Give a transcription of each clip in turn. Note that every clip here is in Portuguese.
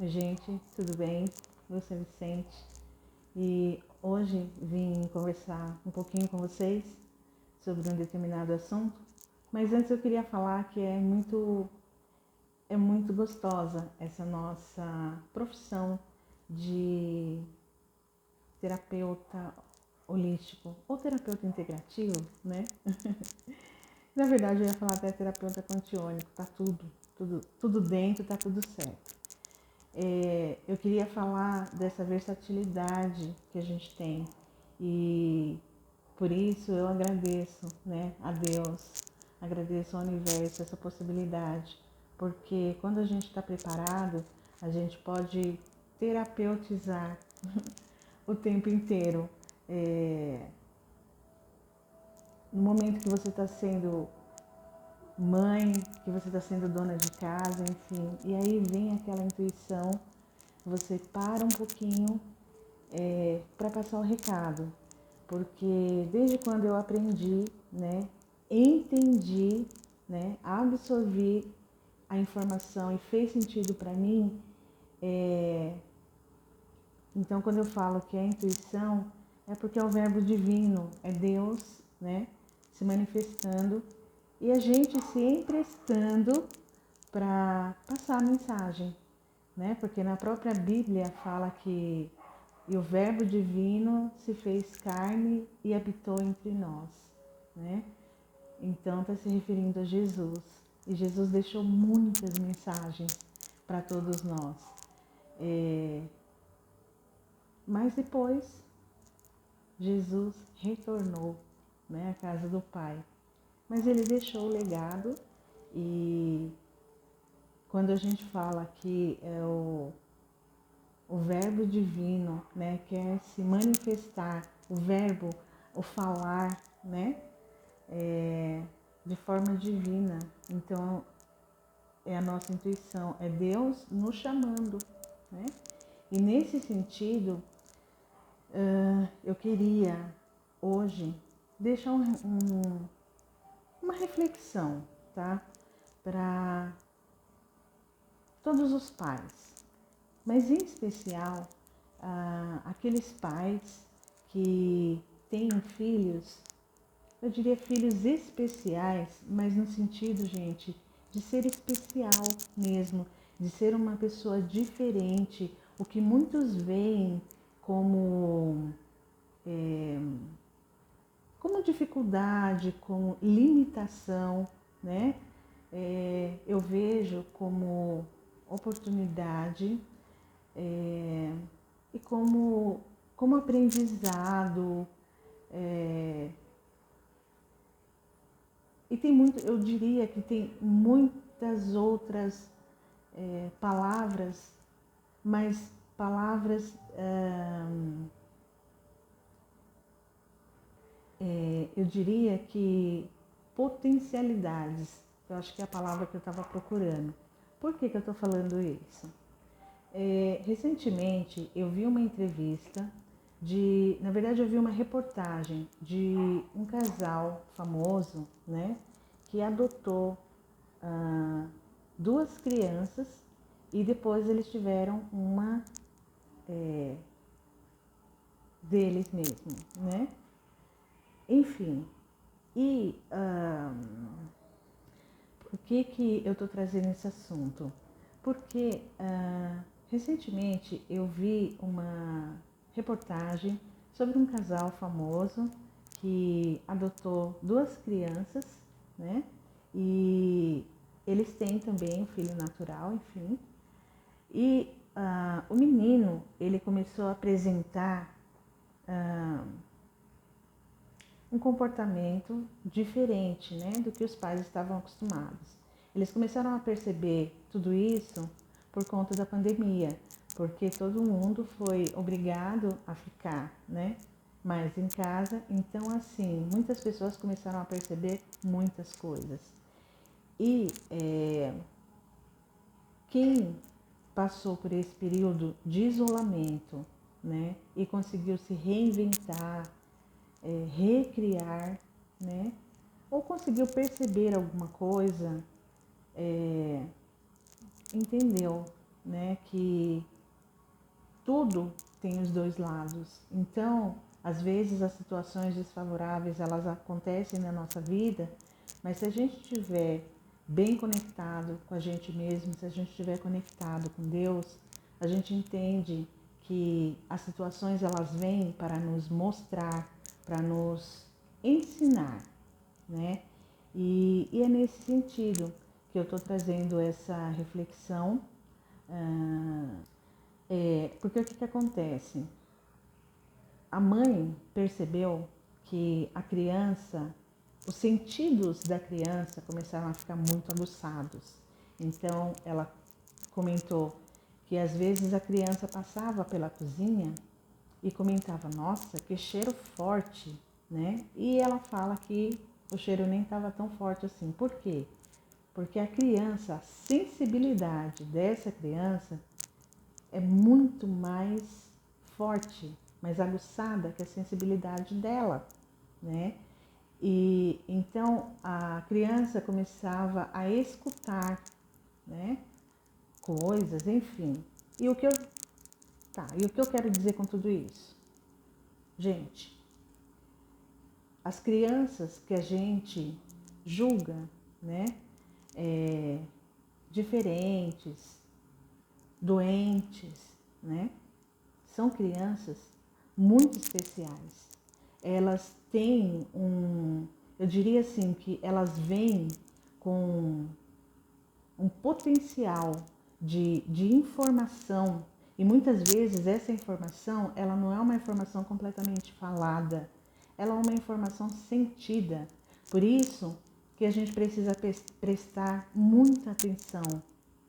Oi, gente, tudo bem? Eu sou a Vicente e hoje vim conversar um pouquinho com vocês sobre um determinado assunto, mas antes eu queria falar que é muito gostosa essa nossa profissão de terapeuta holístico ou terapeuta integrativo, né? Na verdade eu ia falar até terapeuta quantiônico, tá tudo dentro, tá tudo certo. Eu queria falar dessa versatilidade que a gente tem e por isso eu agradeço, né, a Deus, agradeço ao universo essa possibilidade, porque quando a gente está preparado, a gente pode terapeutizar o tempo inteiro. No momento que você está sendo mãe, que você está sendo dona de casa, enfim, e aí vem aquela intuição, você para um pouquinho para passar o recado, porque desde quando eu aprendi, né, entendi, né, absorvi a informação e fez sentido para mim, então quando eu falo que é intuição, é porque é o verbo divino, é Deus, né, se manifestando e a gente se emprestando para passar a mensagem, né? Porque na própria Bíblia fala que e o Verbo divino se fez carne e habitou entre nós, né? Então está se referindo a Jesus. E Jesus deixou muitas mensagens para todos nós. Mas depois Jesus retornou, né, à casa do Pai. Mas ele deixou o legado e quando a gente fala que é o verbo divino, né, quer se manifestar, o verbo, o falar, né, de forma divina. Então, é a nossa intuição, é Deus nos chamando, né? E nesse sentido, eu queria hoje deixar uma reflexão, tá? Para todos os pais, mas em especial aqueles pais que têm filhos, eu diria filhos especiais, mas no sentido, gente, de ser especial mesmo, de ser uma pessoa diferente, o que muitos veem como, como dificuldade, como limitação, né? Eu vejo como oportunidade e como aprendizado. E tem muito, eu diria que tem muitas outras palavras, mas palavras, eu diria que potencialidades, eu acho que é a palavra que eu estava procurando. Por que eu estou falando isso? Recentemente eu vi uma entrevista na verdade eu vi uma reportagem de um casal famoso, né, que adotou duas crianças e depois eles tiveram uma deles mesmo, né? Enfim, e por que eu estou trazendo esse assunto? Porque recentemente eu vi uma reportagem sobre um casal famoso que adotou duas crianças, né? E eles têm também um filho natural, enfim. E o menino, ele começou a apresentar um comportamento diferente, né, do que os pais estavam acostumados. Eles começaram a perceber tudo isso por conta da pandemia, porque todo mundo foi obrigado a ficar, né, mais em casa. Então, assim, muitas pessoas começaram a perceber muitas coisas. E quem passou por esse período de isolamento, né, e conseguiu se reinventar, recriar, né, ou conseguiu perceber alguma coisa, entendeu, né, que tudo tem os dois lados. Então, às vezes as situações desfavoráveis, elas acontecem na nossa vida, mas se a gente estiver bem conectado com a gente mesmo, se a gente estiver conectado com Deus, a gente entende que as situações elas vêm para nos mostrar, para nos ensinar, né? E é nesse sentido que eu estou trazendo essa reflexão, porque o que acontece? A mãe percebeu que a criança, os sentidos da criança começaram a ficar muito aguçados. Então ela comentou que às vezes a criança passava pela cozinha e comentava, nossa, que cheiro forte, né? E ela fala que o cheiro nem estava tão forte assim. Por quê? Porque a criança, a sensibilidade dessa criança é muito mais forte, mais aguçada que a sensibilidade dela, né? E então a criança começava a escutar, né, coisas, enfim. E o que eu quero dizer com tudo isso? Gente, as crianças que a gente julga, né, diferentes, doentes, né, são crianças muito especiais. Elas têm eu diria assim, que elas vêm com um potencial de informação, e muitas vezes essa informação, ela não é uma informação completamente falada, ela é uma informação sentida. Por isso que a gente precisa prestar muita atenção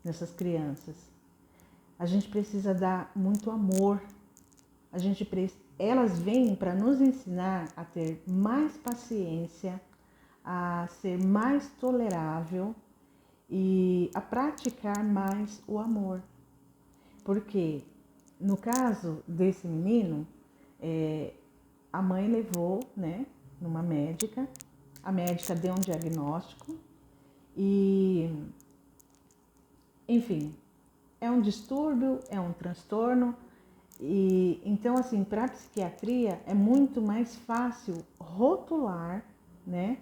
nessas crianças. A gente precisa dar muito amor. Elas vêm para nos ensinar a ter mais paciência, a ser mais tolerável e a praticar mais o amor. Porque no caso desse menino, a mãe levou, né, numa médica, a médica deu um diagnóstico e, enfim, é um distúrbio, é um transtorno. E então, assim, para a psiquiatria é muito mais fácil rotular, né,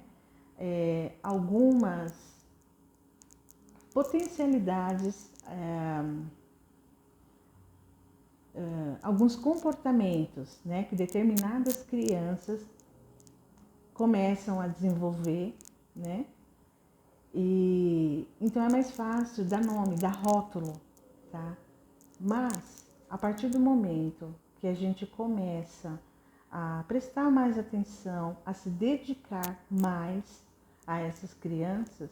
algumas potencialidades, alguns comportamentos, né, que determinadas crianças começam a desenvolver, né? E então é mais fácil dar nome, dar rótulo, tá? Mas a partir do momento que a gente começa a prestar mais atenção, a se dedicar mais a essas crianças,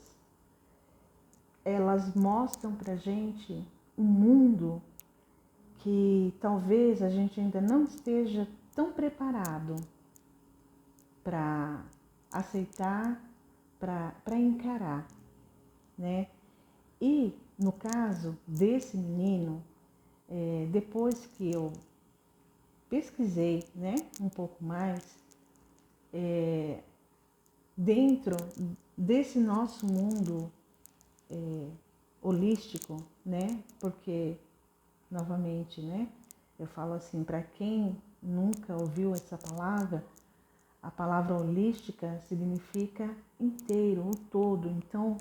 elas mostram pra gente um mundo que talvez a gente ainda não esteja tão preparado para aceitar, para encarar, né? E no caso desse menino, depois que eu pesquisei, né, um pouco mais, dentro desse nosso mundo holístico, né? Porque, novamente, né, eu falo assim, para quem nunca ouviu essa palavra, a palavra holística significa inteiro, o todo. Então,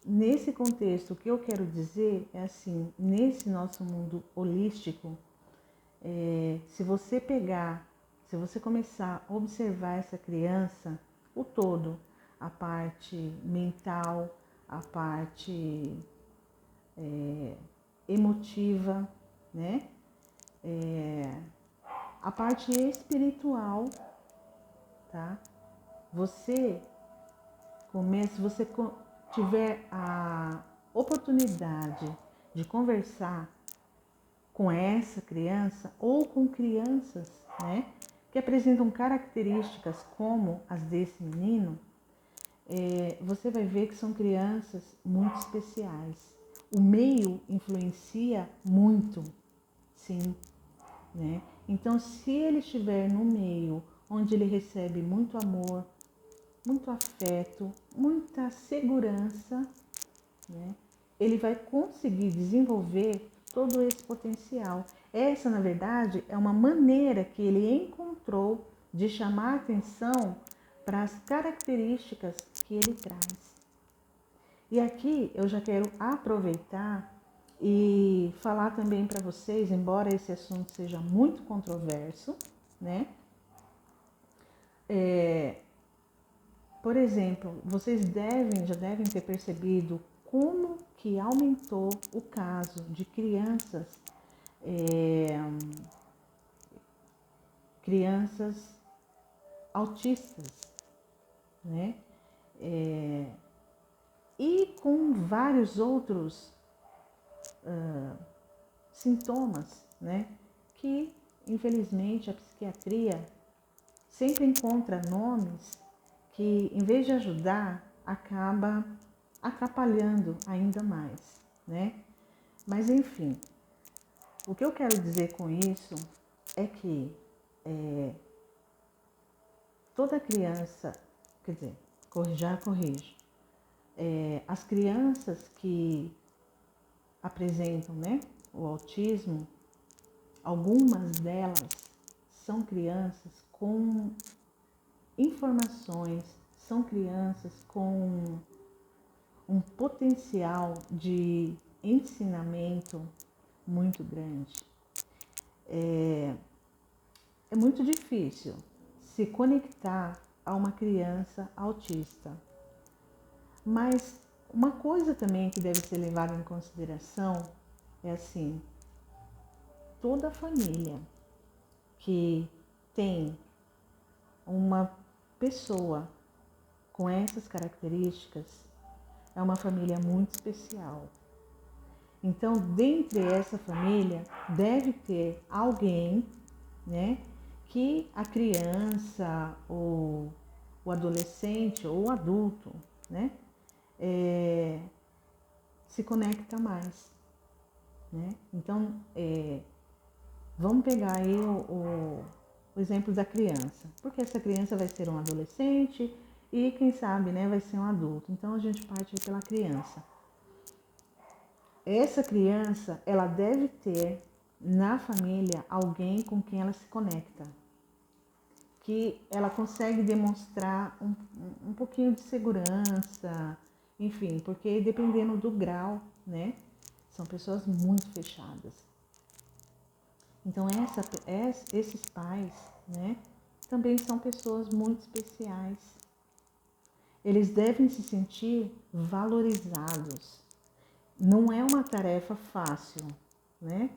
nesse contexto, o que eu quero dizer é assim, nesse nosso mundo holístico, se você começar a observar essa criança, o todo, a parte mental, a parte emotiva, né? A parte espiritual, tá? Se você tiver a oportunidade de conversar com essa criança ou com crianças, né, que apresentam características como as desse menino, você vai ver que são crianças muito especiais. O meio influencia muito, sim, né? Então, se ele estiver no meio onde ele recebe muito amor, muito afeto, muita segurança, né, ele vai conseguir desenvolver todo esse potencial. Essa, na verdade, é uma maneira que ele encontrou de chamar atenção para as características que ele traz. E aqui eu já quero aproveitar e falar também para vocês, embora esse assunto seja muito controverso, né? Por exemplo, vocês já devem ter percebido como que aumentou o caso de crianças autistas, né? E com vários outros sintomas, né? Que infelizmente a psiquiatria sempre encontra nomes que, em vez de ajudar, acaba atrapalhando ainda mais, né? Mas enfim, o que eu quero dizer com isso é que toda criança, quer dizer, corrijo, as crianças que apresentam, né, o autismo, algumas delas são crianças com informações, são crianças com um potencial de ensinamento muito grande. É muito difícil se conectar a uma criança autista. Mas uma coisa também que deve ser levada em consideração é assim, toda família que tem uma pessoa com essas características é uma família muito especial. Então, dentre essa família, deve ter alguém, né, que a criança, ou o adolescente, ou o adulto, né, se conecta mais, né? Então, vamos pegar aí o exemplo da criança, porque essa criança vai ser um adolescente e quem sabe, né, vai ser um adulto. Então a gente parte pela criança. Essa criança, ela deve ter na família alguém com quem ela se conecta, que ela consegue demonstrar um pouquinho de segurança, enfim, porque dependendo do grau, né, são pessoas muito fechadas. Então esses pais, né, também são pessoas muito especiais. Eles devem se sentir valorizados. Não é uma tarefa fácil, né?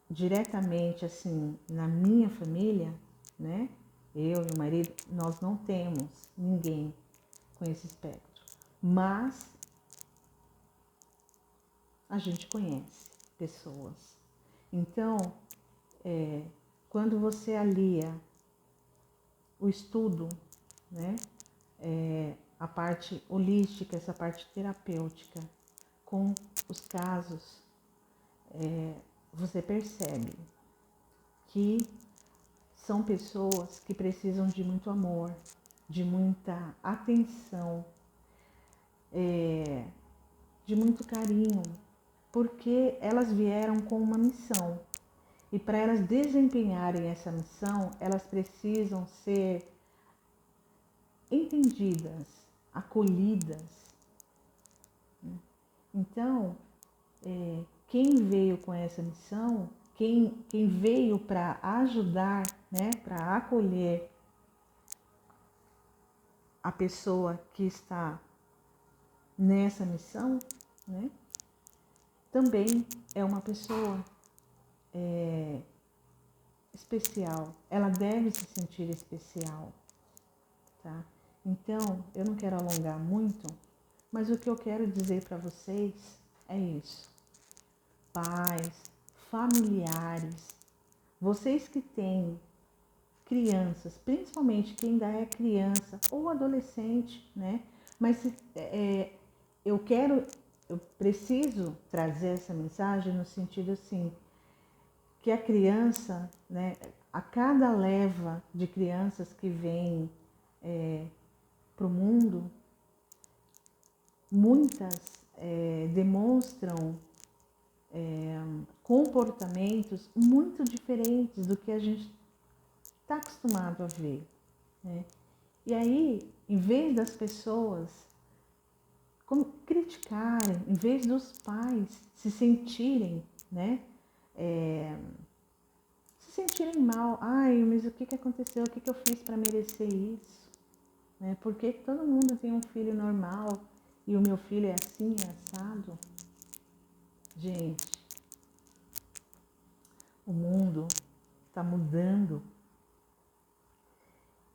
Diretamente assim, na minha família, né? Eu e o marido, nós não temos ninguém com esse espectro. Mas a gente conhece pessoas. Então, quando você alia o estudo, né, a parte holística, essa parte terapêutica, com os casos, você percebe que são pessoas que precisam de muito amor, de muita atenção, de muito carinho, porque elas vieram com uma missão. E para elas desempenharem essa missão, elas precisam ser entendidas, acolhidas. Então, quem veio com essa missão, quem veio para ajudar, né, para acolher a pessoa que está nessa missão, né, também é uma pessoa especial. Ela deve se sentir especial, tá? Então, eu não quero alongar muito, mas o que eu quero dizer para vocês é isso. Pais, familiares, vocês que têm crianças, principalmente quem ainda é criança ou adolescente, né? Mas eu preciso trazer essa mensagem no sentido assim, que a criança, né, a cada leva de crianças que vem para o mundo, muitas demonstram comportamentos muito diferentes do que a gente está acostumado a ver, né? E aí, em vez das pessoas criticarem, em vez dos pais se sentirem, né, se sentirem mal, ai, mas o que aconteceu, o que eu fiz para merecer isso, né? Por que todo mundo tem um filho normal e o meu filho é assim, é assado? Gente, o mundo está mudando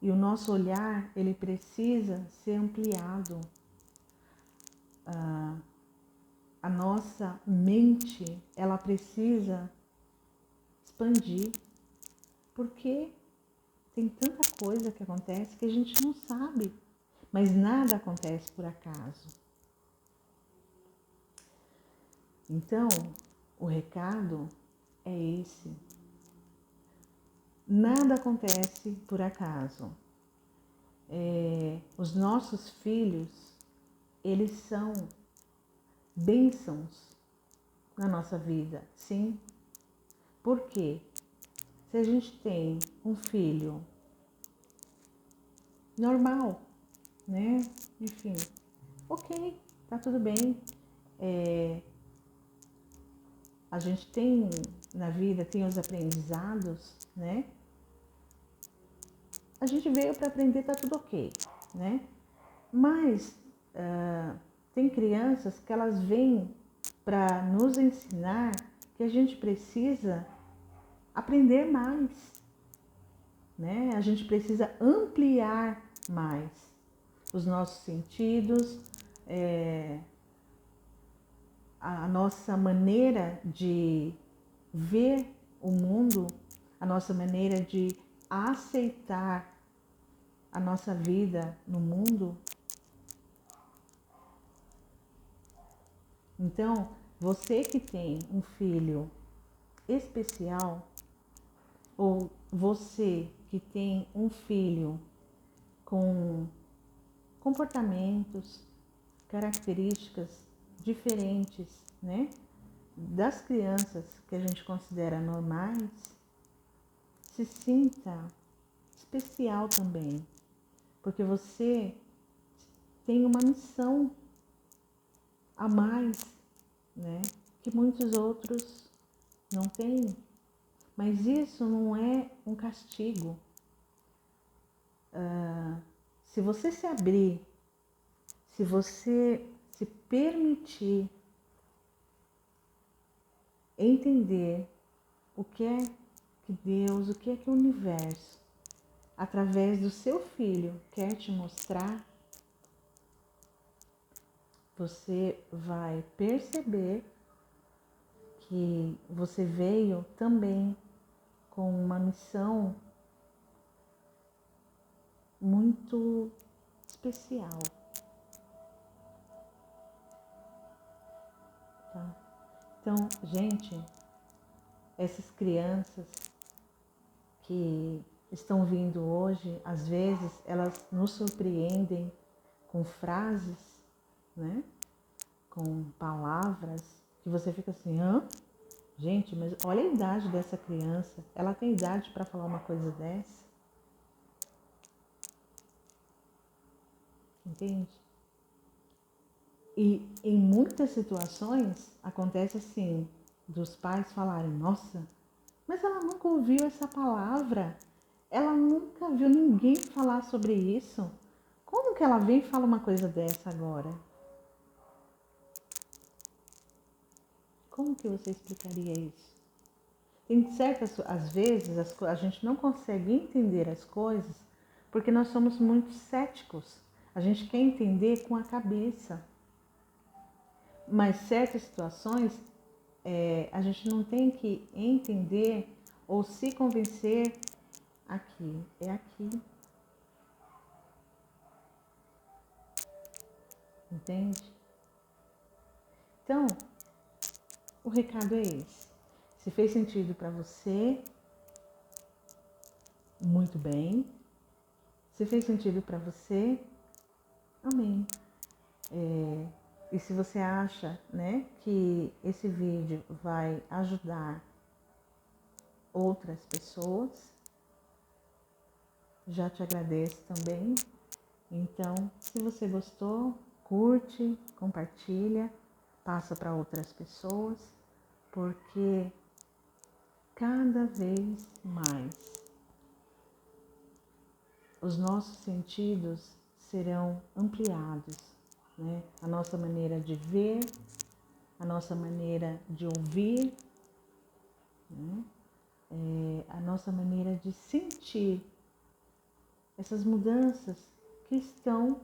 e o nosso olhar, ele precisa ser ampliado. A nossa mente, ela precisa expandir, porque tem tanta coisa que acontece que a gente não sabe, mas nada acontece por acaso. Então, o recado é esse. Nada acontece por acaso. Os nossos filhos, eles são bênçãos na nossa vida, sim. Por quê? Se a gente tem um filho normal, né? Enfim, ok, tá tudo bem. A gente tem na vida, tem os aprendizados, né? A gente veio para aprender, tá tudo ok, né? Mas tem crianças que elas vêm para nos ensinar que a gente precisa aprender mais, né? A gente precisa ampliar mais os nossos sentidos, a nossa maneira de ver o mundo, a nossa maneira de aceitar a nossa vida no mundo. Então, você que tem um filho especial, ou você que tem um filho com comportamentos, características diferentes, né, das crianças que a gente considera normais, se sinta especial também, porque você tem uma missão a mais, né, que muitos outros não têm. Mas isso não é um castigo. Se você se abrir, se você se permitir entender o que é que Deus, o que é que o universo, através do seu filho, quer te mostrar, você vai perceber que você veio também com uma missão muito especial. Tá? Então, gente, essas crianças que estão vindo hoje, às vezes elas nos surpreendem com frases, né? Com palavras que você fica assim, hã? Gente, mas olha a idade dessa criança, ela tem idade para falar uma coisa dessa? Entende? E em muitas situações acontece assim, dos pais falarem, nossa, mas ela nunca ouviu essa palavra, ela nunca viu ninguém falar sobre isso. Como que ela vem e fala uma coisa dessa agora? Como que você explicaria isso? Tem certas, às vezes, a gente não consegue entender as coisas porque nós somos muito céticos. A gente quer entender com a cabeça. Mas certas situações a gente não tem que entender ou se convencer aqui, é aqui. Entende? Então, o recado é esse. Se fez sentido para você, muito bem. Se fez sentido para você, amém. E se você acha, né, que esse vídeo vai ajudar outras pessoas, já te agradeço também. Então, se você gostou, curte, compartilha, passa para outras pessoas, porque cada vez mais os nossos sentidos serão ampliados, né? A nossa maneira de ver, a nossa maneira de ouvir, né? A nossa maneira de sentir essas mudanças que estão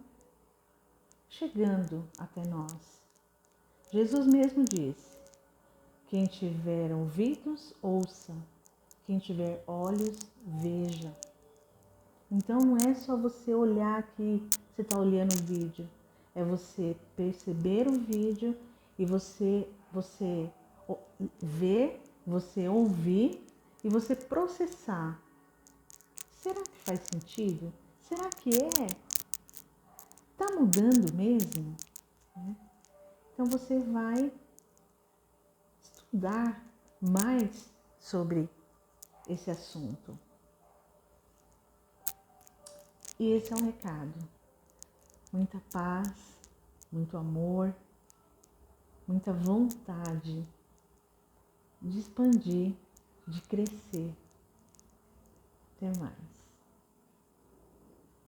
chegando até nós. Jesus mesmo disse: quem tiver ouvidos, ouça, quem tiver olhos, veja. Então não é só você olhar que você está olhando o vídeo, é você perceber o vídeo e você ver, você ouvir e você processar. Será que faz sentido? Será que é? Está mudando mesmo? Então você vai estudar mais sobre esse assunto. E esse é um recado. Muita paz, muito amor, muita vontade de expandir, de crescer. Até mais.